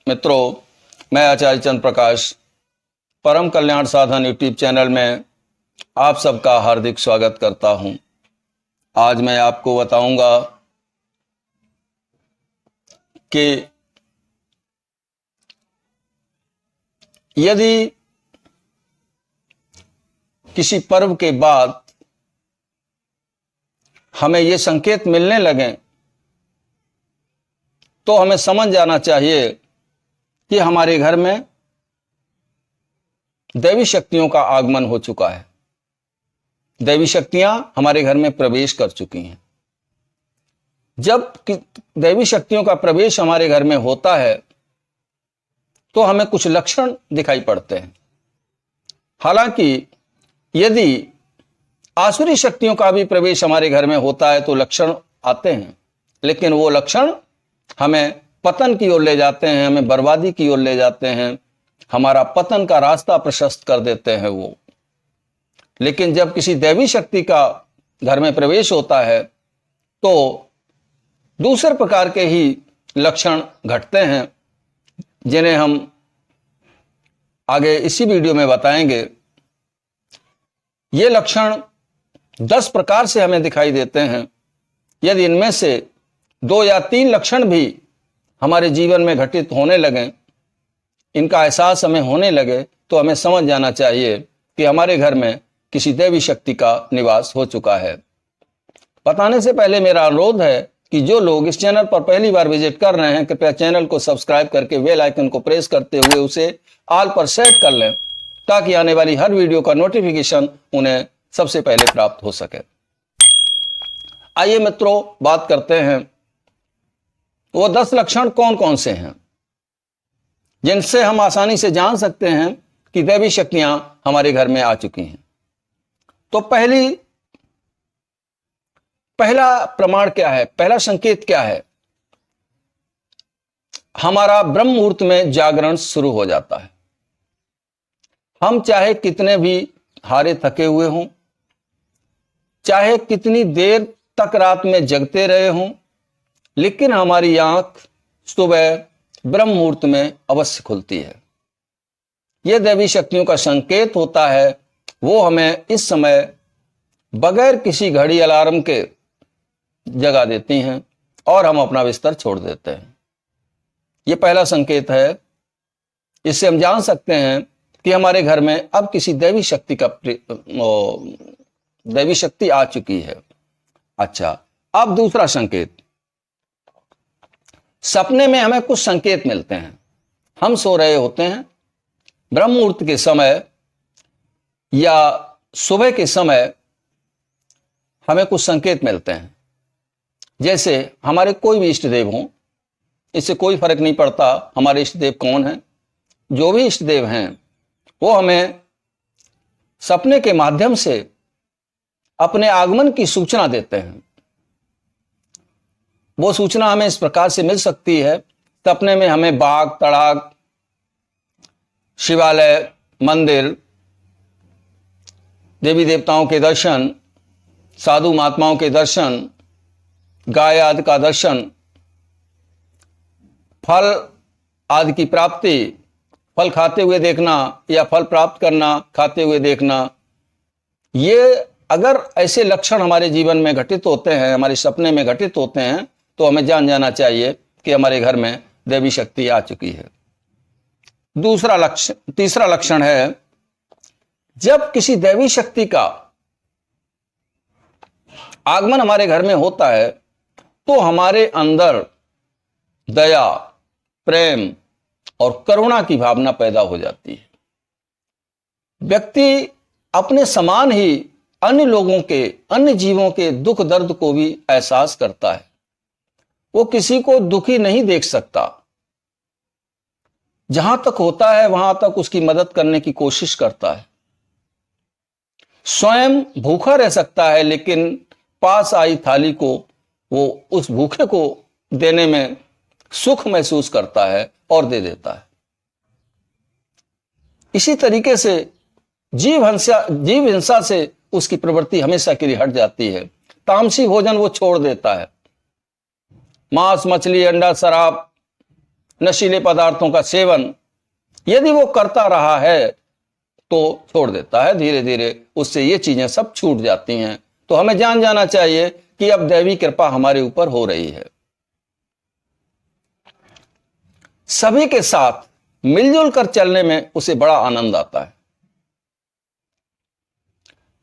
मित्रों, मैं आचार्य चंद्र प्रकाश परम कल्याण साधन यूट्यूब चैनल में आप सबका हार्दिक स्वागत करता हूं। आज मैं आपको बताऊंगा कि यदि किसी पर्व के बाद हमें ये संकेत मिलने लगें तो हमें समझ जाना चाहिए कि हमारे घर में दैवी शक्तियों का आगमन हो चुका है। दैवी शक्तियां हमारे घर में प्रवेश कर चुकी हैं। जब दैवी शक्तियों का प्रवेश हमारे घर में होता है तो हमें कुछ लक्षण दिखाई पड़ते हैं। हालांकि यदि आसुरी शक्तियों का भी प्रवेश हमारे घर में होता है तो लक्षण आते हैं, लेकिन वो लक्षण हमें पतन की ओर ले जाते हैं, हमें बर्बादी की ओर ले जाते हैं, हमारा पतन का रास्ता प्रशस्त कर देते हैं वो। लेकिन जब किसी दैवी शक्ति का घर में प्रवेश होता है तो दूसरे प्रकार के ही लक्षण घटते हैं, जिन्हें हम आगे इसी वीडियो में बताएंगे। ये लक्षण 10 प्रकार से हमें दिखाई देते हैं। यदि इनमें से 2 या 3 लक्षण भी हमारे जीवन में घटित होने लगें, इनका एहसास हमें होने लगे, तो हमें समझ जाना चाहिए कि हमारे घर में किसी दैवी शक्ति का निवास हो चुका है। बताने से पहले मेरा अनुरोध है कि जो लोग इस चैनल पर पहली बार विजिट कर रहे हैं, कृपया चैनल को सब्सक्राइब करके बेल आइकन को प्रेस करते हुए उसे ऑल पर सेट कर लें, ताकि आने वाली हर वीडियो का नोटिफिकेशन उन्हें सबसे पहले प्राप्त हो सके। आइए मित्रों, बात करते हैं वो 10 लक्षण कौन कौन से हैं जिनसे हम आसानी से जान सकते हैं कि दैवी शक्तियां हमारे घर में आ चुकी हैं। तो पहला प्रमाण क्या है, पहला संकेत क्या है? हमारा ब्रह्म मुहूर्त में जागरण शुरू हो जाता है। हम चाहे कितने भी हारे थके हुए हों, चाहे कितनी देर तक रात में जगते रहे हों, लेकिन हमारी आंख सुबह ब्रह्म मुहूर्त में अवश्य खुलती है। यह दैवी शक्तियों का संकेत होता है। वो हमें इस समय बगैर किसी घड़ी अलार्म के जगा देती हैं और हम अपना बिस्तर छोड़ देते हैं। यह पहला संकेत है। इससे हम जान सकते हैं कि हमारे घर में अब किसी दैवी शक्ति आ चुकी है। अच्छा, अब दूसरा संकेत। सपने में हमें कुछ संकेत मिलते हैं। हम सो रहे होते हैं, ब्रह्म मुहूर्त के समय या सुबह के समय हमें कुछ संकेत मिलते हैं। जैसे हमारे कोई भी इष्ट देव हों, इससे कोई फर्क नहीं पड़ता हमारे इष्ट देव कौन हैं। जो भी इष्ट देव हैं वो हमें सपने के माध्यम से अपने आगमन की सूचना देते हैं। वो सूचना हमें इस प्रकार से मिल सकती है। सपने में हमें बाग, तड़ाग, शिवालय, मंदिर, देवी देवताओं के दर्शन, साधु महात्माओं के दर्शन, गाय आदि का दर्शन, फल आदि की प्राप्ति, फल खाते हुए देखना या फल प्राप्त करना खाते हुए देखना, ये अगर ऐसे लक्षण हमारे जीवन में घटित होते हैं, हमारे सपने में घटित होते हैं, तो हमें जान जाना चाहिए कि हमारे घर में दैवी शक्ति आ चुकी है। तीसरा लक्षण है, जब किसी दैवी शक्ति का आगमन हमारे घर में होता है तो हमारे अंदर दया, प्रेम और करुणा की भावना पैदा हो जाती है। व्यक्ति अपने समान ही अन्य लोगों के, अन्य जीवों के दुख दर्द को भी एहसास करता है। वो किसी को दुखी नहीं देख सकता। जहां तक होता है वहां तक उसकी मदद करने की कोशिश करता है। स्वयं भूखा रह सकता है, लेकिन पास आई थाली को वो उस भूखे को देने में सुख महसूस करता है और दे देता है। इसी तरीके से जीव हिंसा से उसकी प्रवृत्ति हमेशा के लिए हट जाती है। तामसी भोजन वो छोड़ देता है। मांस, मछली, अंडा, शराब नशीले पदार्थों का सेवन यदि वो करता रहा है तो छोड़ देता है, धीरे धीरे उससे ये चीजें सब छूट जाती हैं। तो हमें जान जाना चाहिए कि अब दैवी कृपा हमारे ऊपर हो रही है। सभी के साथ मिलजुल कर चलने में उसे बड़ा आनंद आता है।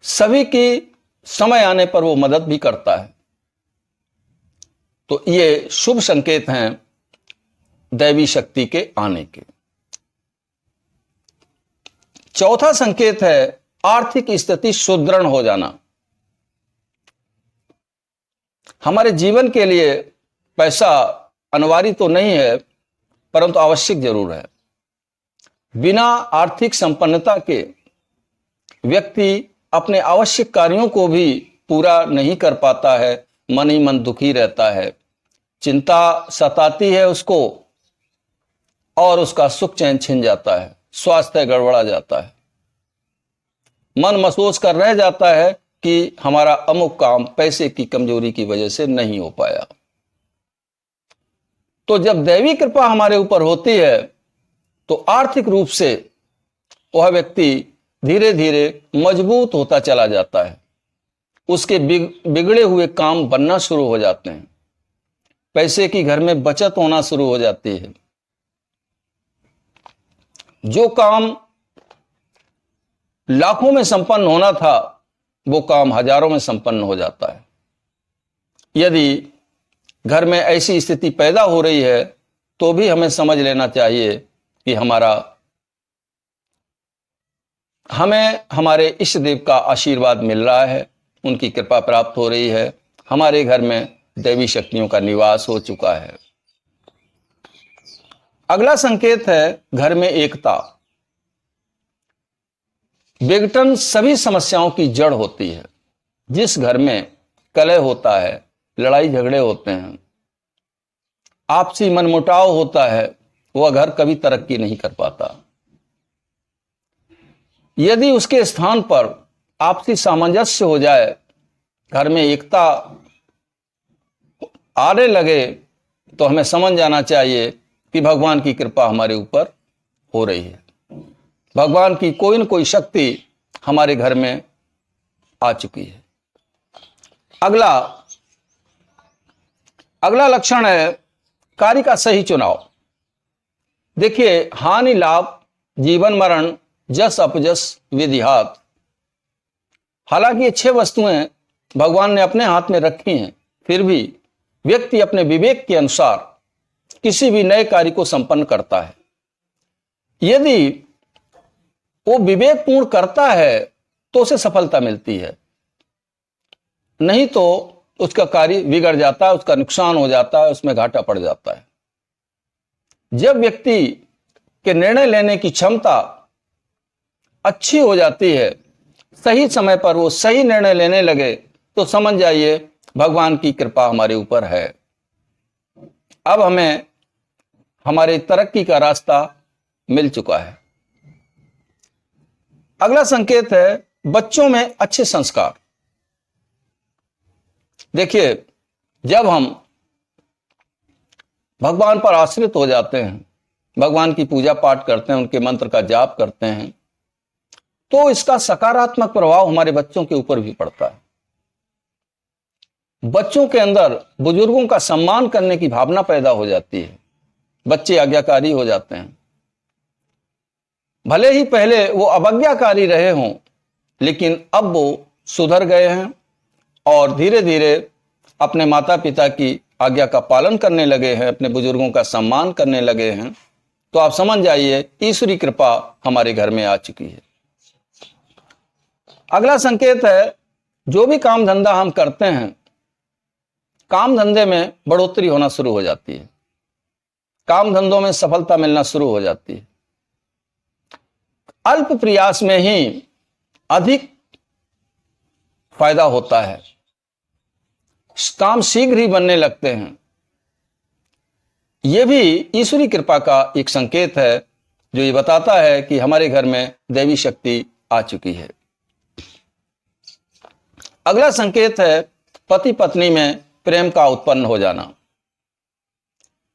सभी की समय आने पर वो मदद भी करता है। तो ये शुभ संकेत हैं दैवी शक्ति के आने के। चौथा संकेत है आर्थिक स्थिति सुदृढ़ हो जाना। हमारे जीवन के लिए पैसा अनिवार्य तो नहीं है, परंतु आवश्यक जरूर है। बिना आर्थिक संपन्नता के व्यक्ति अपने आवश्यक कार्यों को भी पूरा नहीं कर पाता है, मन ही मन दुखी रहता है, चिंता सताती है उसको और उसका सुख चैन छिन जाता है, स्वास्थ्य गड़बड़ा जाता है, मन महसूस कर रह जाता है कि हमारा अमुक काम पैसे की कमजोरी की वजह से नहीं हो पाया। तो जब दैवी कृपा हमारे ऊपर होती है तो आर्थिक रूप से वह व्यक्ति धीरे धीरे मजबूत होता चला जाता है, उसके बिगड़े हुए काम बनना शुरू हो जाते हैं, पैसे की घर में बचत होना शुरू हो जाती है, जो काम लाखों में संपन्न होना था वो काम हजारों में संपन्न हो जाता है। यदि घर में ऐसी स्थिति पैदा हो रही है तो भी हमें समझ लेना चाहिए कि हमें हमारे इष्ट देव का आशीर्वाद मिल रहा है, उनकी कृपा प्राप्त हो रही है, हमारे घर में दैवी शक्तियों का निवास हो चुका है। अगला संकेत है घर में एकता। विघटन सभी समस्याओं की जड़ होती है। जिस घर में कलह होता है, लड़ाई झगड़े होते हैं, आपसी मनमुटाव होता है, वह घर कभी तरक्की नहीं कर पाता। यदि उसके स्थान पर आपसी सामंजस्य हो जाए, घर में एकता आने लगे, तो हमें समझ जाना चाहिए कि भगवान की कृपा हमारे ऊपर हो रही है, भगवान की कोई न कोई शक्ति हमारे घर में आ चुकी है। अगला लक्षण है कार्य का सही चुनाव। देखिए, हानि लाभ, जीवन मरण, जस अपजस, विधिहात, हालांकि ये 6 वस्तुएं भगवान ने अपने हाथ में रखी हैं, फिर भी व्यक्ति अपने विवेक के अनुसार किसी भी नए कार्य को संपन्न करता है। यदि वो विवेकपूर्ण करता है तो उसे सफलता मिलती है, नहीं तो उसका कार्य बिगड़ जाता है, उसका नुकसान हो जाता है, उसमें घाटा पड़ जाता है। जब व्यक्ति के निर्णय लेने की क्षमता अच्छी हो जाती है, सही समय पर वो सही निर्णय लेने लगे, तो समझ जाइए भगवान की कृपा हमारे ऊपर है। अब हमें हमारे तरक्की का रास्ता मिल चुका है। अगला संकेत है बच्चों में अच्छे संस्कार। देखिए, जब हम भगवान पर आश्रित हो जाते हैं, भगवान की पूजा पाठ करते हैं, उनके मंत्र का जाप करते हैं, तो इसका सकारात्मक प्रभाव हमारे बच्चों के ऊपर भी पड़ता है। बच्चों के अंदर बुजुर्गों का सम्मान करने की भावना पैदा हो जाती है, बच्चे आज्ञाकारी हो जाते हैं। भले ही पहले वो अवज्ञाकारी रहे हों, लेकिन अब वो सुधर गए हैं और धीरे धीरे अपने माता पिता की आज्ञा का पालन करने लगे हैं, अपने बुजुर्गों का सम्मान करने लगे हैं। तो आप समझ जाइए ईश्वरी कृपा हमारे घर में आ चुकी है। अगला संकेत है जो भी काम धंधा हम करते हैं, काम धंधे में बढ़ोतरी होना शुरू हो जाती है, काम धंधों में सफलता मिलना शुरू हो जाती है। अल्प प्रयास में ही अधिक फायदा होता है, काम शीघ्र ही बनने लगते हैं। यह भी ईश्वरी कृपा का एक संकेत है, जो ये बताता है कि हमारे घर में दैवी शक्ति आ चुकी है। अगला संकेत है पति पत्नी में प्रेम का उत्पन्न हो जाना।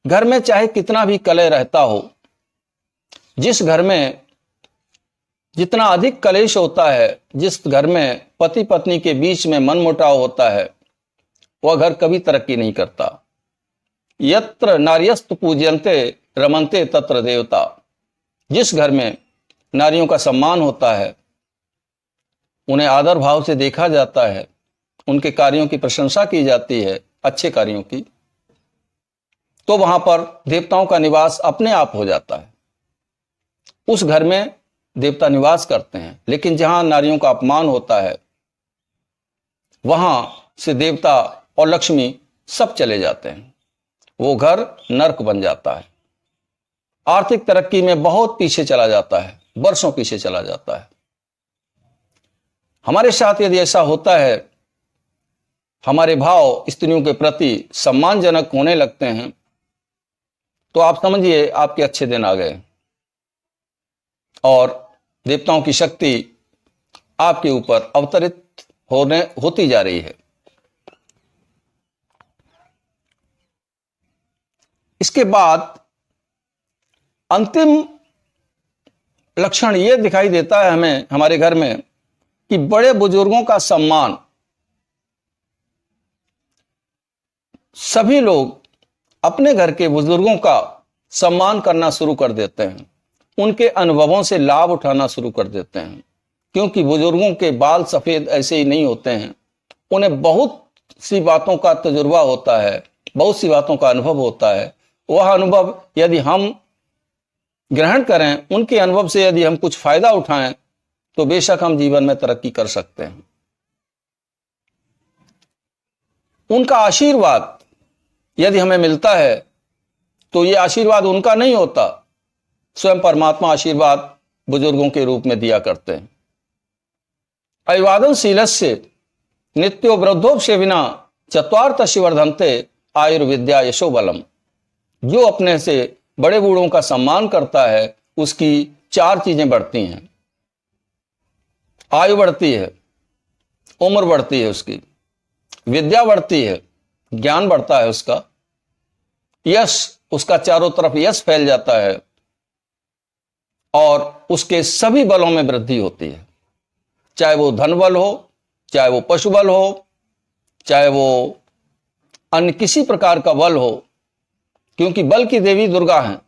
घर में चाहे कितना भी कलह रहता हो, जिस घर में जितना अधिक कलेश होता है, जिस घर में पति पत्नी के बीच में मनमुटाव होता है, वह घर कभी तरक्की नहीं करता। यत्र नार्यस्तु पूज्यन्ते रमन्ते तत्र देवता। जिस घर में नारियों का सम्मान होता है, उन्हें आदर भाव से देखा जाता है, उनके कार्यों की प्रशंसा की जाती है, अच्छे कार्यों की, तो वहां पर देवताओं का निवास अपने आप हो जाता है। उस घर में देवता निवास करते हैं। लेकिन जहां नारियों का अपमान होता है, वहां से देवता और लक्ष्मी सब चले जाते हैं। वो घर नरक बन जाता है। आर्थिक तरक्की में बहुत पीछे चला जाता है, वर्षों पीछे चला जाता है। हमारे साथ यदि ऐसा होता है, हमारे भाव स्त्रियों के प्रति सम्मानजनक होने लगते हैं, तो आप समझिए आपके अच्छे दिन आ गए और देवताओं की शक्ति आपके ऊपर अवतरित होती जा रही है। इसके बाद अंतिम लक्षण यह दिखाई देता है हमें हमारे घर में कि बड़े बुजुर्गों का सम्मान। सभी लोग अपने घर के बुजुर्गों का सम्मान करना शुरू कर देते हैं, उनके अनुभवों से लाभ उठाना शुरू कर देते हैं, क्योंकि बुजुर्गों के बाल सफेद ऐसे ही नहीं होते हैं। उन्हें बहुत सी बातों का तजुर्बा होता है, बहुत सी बातों का अनुभव होता है। वह अनुभव यदि हम ग्रहण करें, उनके अनुभव से यदि हम कुछ फायदा उठाएं, तो बेशक हम जीवन में तरक्की कर सकते हैं। उनका आशीर्वाद यदि हमें मिलता है, तो ये आशीर्वाद उनका नहीं होता, स्वयं परमात्मा आशीर्वाद बुजुर्गों के रूप में दिया करते हैं। अभिवादनशीलस्य नित्यो वृद्धोपसेविना चत्वारतस्य वर्धन्ते आयुर्विद्या यशो बलम। जो अपने से बड़े बूढ़ों का सम्मान करता है, उसकी 4 चीजें बढ़ती हैं। आयु बढ़ती है, उम्र बढ़ती है उसकी, विद्या बढ़ती है, ज्ञान बढ़ता है उसका, यश, उसका चारों तरफ यश फैल जाता है, और उसके सभी बलों में वृद्धि होती है। चाहे वो धन बल हो, चाहे वो पशु बल हो, चाहे वो अन्य किसी प्रकार का बल हो, क्योंकि बल की देवी दुर्गा हैं।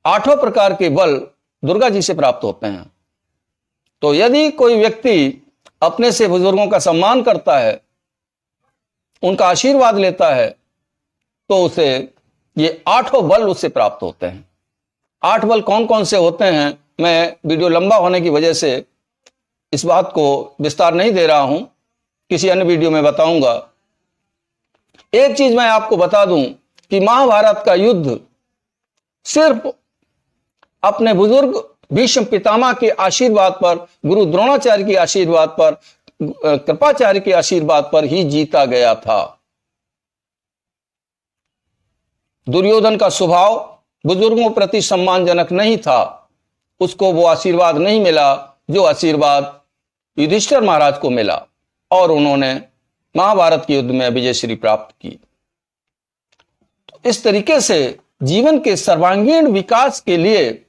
8 प्रकार के बल दुर्गा जी से प्राप्त होते हैं। तो यदि कोई व्यक्ति अपने से बुजुर्गों का सम्मान करता है, उनका आशीर्वाद लेता है, तो उसे ये 8 बल उससे प्राप्त होते हैं। 8 बल कौन कौन से होते हैं, मैं वीडियो लंबा होने की वजह से इस बात को विस्तार नहीं दे रहा हूं, किसी अन्य वीडियो में बताऊंगा। एक चीज मैं आपको बता दूं कि महाभारत का युद्ध सिर्फ अपने बुजुर्ग भीष्म पितामह के आशीर्वाद पर, गुरु द्रोणाचार्य के आशीर्वाद पर, कृपाचार्य के आशीर्वाद पर ही जीता गया था। दुर्योधन का स्वभाव बुजुर्गों प्रति सम्मानजनक नहीं था, उसको वो आशीर्वाद नहीं मिला जो आशीर्वाद युधिष्ठिर महाराज को मिला, और उन्होंने महाभारत के युद्ध में विजयश्री प्राप्त की। तो इस तरीके से जीवन के सर्वांगीण विकास के लिए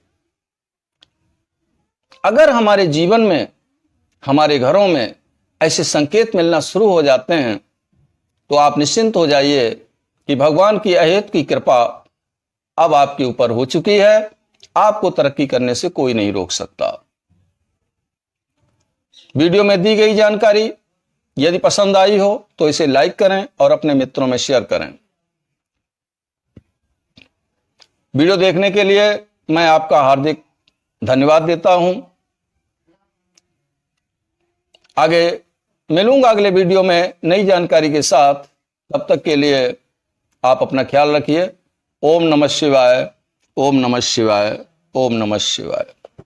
अगर हमारे जीवन में, हमारे घरों में ऐसे संकेत मिलना शुरू हो जाते हैं, तो आप निश्चिंत हो जाइए कि भगवान की अहेतु की कृपा अब आपके ऊपर हो चुकी है। आपको तरक्की करने से कोई नहीं रोक सकता। वीडियो में दी गई जानकारी यदि पसंद आई हो तो इसे लाइक करें और अपने मित्रों में शेयर करें। वीडियो देखने के लिए मैं आपका हार्दिक धन्यवाद देता हूं। आगे मिलूंगा अगले वीडियो में नई जानकारी के साथ। तब तक के लिए आप अपना ख्याल रखिए। ओम नमः शिवाय, ओम नमः शिवाय, ओम नमः शिवाय।